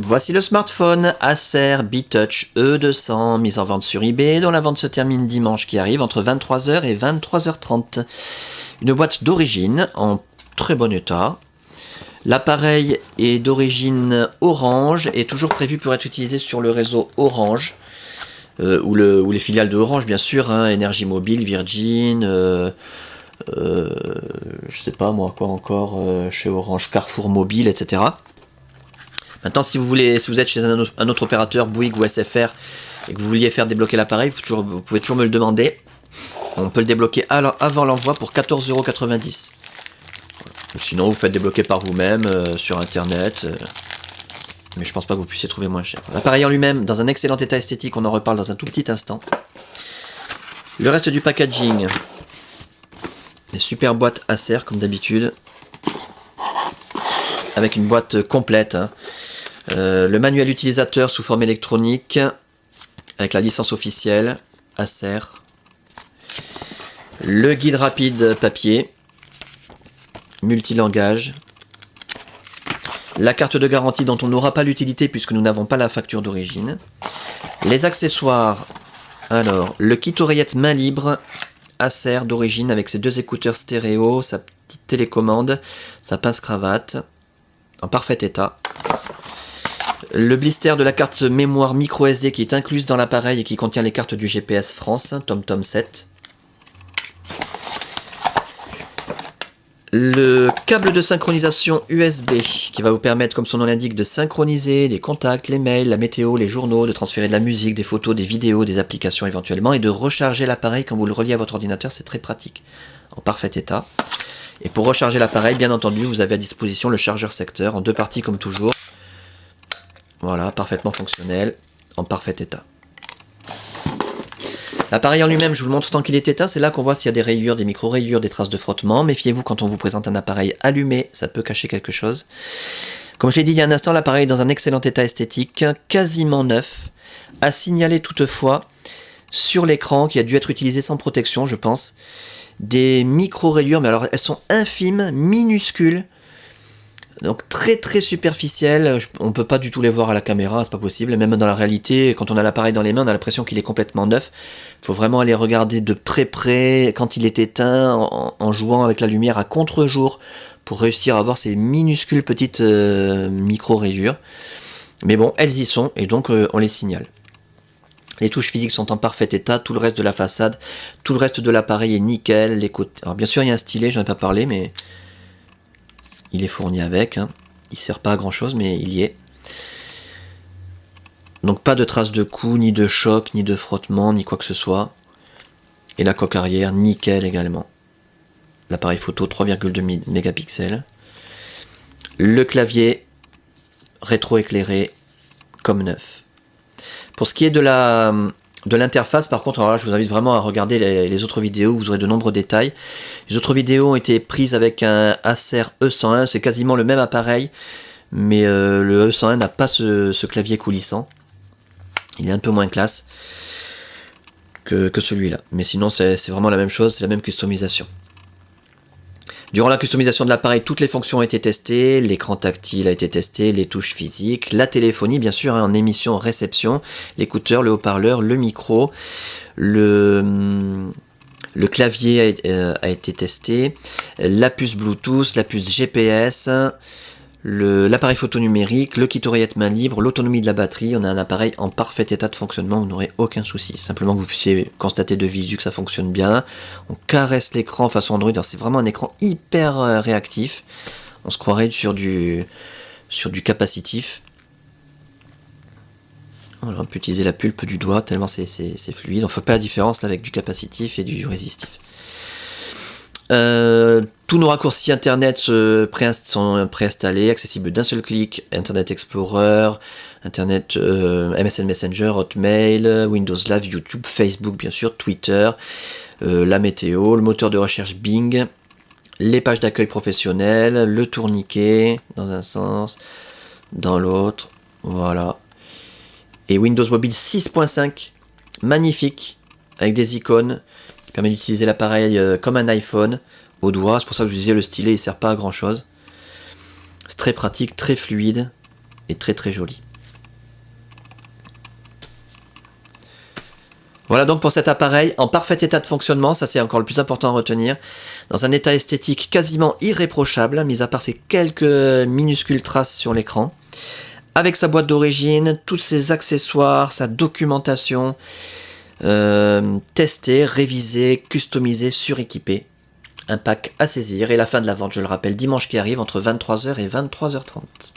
Voici le smartphone Acer B-Touch E200, mis en vente sur eBay, dont la vente se termine dimanche qui arrive entre 23h et 23h30. Une boîte d'origine, en très bon état. L'appareil est d'origine Orange et toujours prévu pour être utilisé sur le réseau Orange, ou les filiales de Orange bien sûr, hein, Énergie Mobile, Virgin, je sais pas moi quoi encore, chez Orange, Carrefour Mobile, etc. Maintenant, si vous êtes chez un autre opérateur, Bouygues ou SFR, et que vous vouliez faire débloquer l'appareil, vous pouvez toujours me le demander. On peut le débloquer avant l'envoi pour 14,90 €. Sinon, vous faites débloquer par vous-même sur internet. Mais je pense pas que vous puissiez trouver moins cher. L'appareil en lui-même, dans un excellent état esthétique, on en reparle dans un tout petit instant. Le reste du packaging. Les super boîtes Acer, comme d'habitude. Avec une boîte complète, hein. Le manuel utilisateur sous forme électronique, avec la licence officielle, Acer. Le guide rapide papier, multilangage. La carte de garantie dont on n'aura pas l'utilité puisque nous n'avons pas la facture d'origine. Les accessoires, alors, le kit oreillette main libre, Acer d'origine avec ses 2 écouteurs stéréo, sa petite télécommande, sa pince-cravate, en parfait état. Le blister de la carte mémoire micro SD qui est incluse dans l'appareil et qui contient les cartes du GPS France, TomTom 7. Le câble de synchronisation USB qui va vous permettre, comme son nom l'indique, de synchroniser les contacts, les mails, la météo, les journaux, de transférer de la musique, des photos, des vidéos, des applications éventuellement, et de recharger l'appareil quand vous le reliez à votre ordinateur, c'est très pratique, en parfait état. Et pour recharger l'appareil, bien entendu, vous avez à disposition le chargeur secteur, en 2 parties comme toujours. Voilà, parfaitement fonctionnel, en parfait état. L'appareil en lui-même, je vous le montre tant qu'il est éteint, c'est là qu'on voit s'il y a des rayures, des micro-rayures, des traces de frottement. Méfiez-vous quand on vous présente un appareil allumé, ça peut cacher quelque chose. Comme je l'ai dit il y a un instant, l'appareil est dans un excellent état esthétique, quasiment neuf. À signaler toutefois, sur l'écran, qui a dû être utilisé sans protection, je pense, des micro-rayures, mais alors elles sont infimes, minuscules, donc très très superficielles, on peut pas du tout les voir à la caméra, c'est pas possible, même dans la réalité, quand on a l'appareil dans les mains, on a l'impression qu'il est complètement neuf. Il faut vraiment aller regarder de très près quand il est éteint, en jouant avec la lumière à contre-jour, pour réussir à voir ces minuscules petites micro-rayures. Mais bon, elles y sont, et donc on les signale. Les touches physiques sont en parfait état, tout le reste de la façade, tout le reste de l'appareil est nickel, les côtés... Alors bien sûr il y a un stylet, j'en ai pas parlé, mais il est fourni avec, hein. Il sert pas à grand chose, mais il y est. Donc pas de traces de coups, ni de choc, ni de frottement, ni quoi que ce soit. Et la coque arrière, nickel également. L'appareil photo 3,2 mégapixels. Le clavier rétro-éclairé comme neuf. Pour ce qui est de l'interface, par contre, alors là, je vous invite vraiment à regarder les autres vidéos, vous aurez de nombreux détails. Les autres vidéos ont été prises avec un Acer E101, c'est quasiment le même appareil, mais le E101 n'a pas ce clavier coulissant. Il est un peu moins classe que celui-là. Mais sinon, c'est vraiment la même chose, c'est la même customisation. Durant la customisation de l'appareil, toutes les fonctions ont été testées, l'écran tactile a été testé, les touches physiques, la téléphonie bien sûr, hein, en émission, en réception, l'écouteur, le haut-parleur, le micro, le clavier a été testé, la puce Bluetooth, la puce GPS, l'appareil photo numérique, le kit oreillette main libre, l'autonomie de la batterie. On a un appareil en parfait état de fonctionnement, vous n'aurez aucun souci. Simplement que vous puissiez constater de visu que ça fonctionne bien. On caresse l'écran façon Android, c'est vraiment un écran hyper réactif. On se croirait sur du capacitif. Voilà, on peut utiliser la pulpe du doigt tellement c'est fluide. On ne fait pas la différence là, avec du capacitif et du résistif. Tous nos raccourcis internet sont préinstallés, accessibles d'un seul clic. Internet Explorer, Internet MSN Messenger, Hotmail, Windows Live, YouTube, Facebook bien sûr, Twitter, la météo, le moteur de recherche Bing, les pages d'accueil professionnelles, le tourniquet dans un sens, dans l'autre, voilà. Et Windows Mobile 6.5, magnifique, avec des icônes, qui permet d'utiliser l'appareil comme un iPhone au doigt. C'est pour ça que je vous disais le stylet il sert pas à grand chose. C'est très pratique, très fluide et très très joli. Voilà donc pour cet appareil, en parfait état de fonctionnement, ça c'est encore le plus important à retenir, dans un état esthétique quasiment irréprochable, mis à part ces quelques minuscules traces sur l'écran, avec sa boîte d'origine, tous ses accessoires, sa documentation, testé, révisé, customisé, suréquipé. Un pack à saisir et la fin de la vente, je le rappelle, dimanche qui arrive entre 23h et 23h30.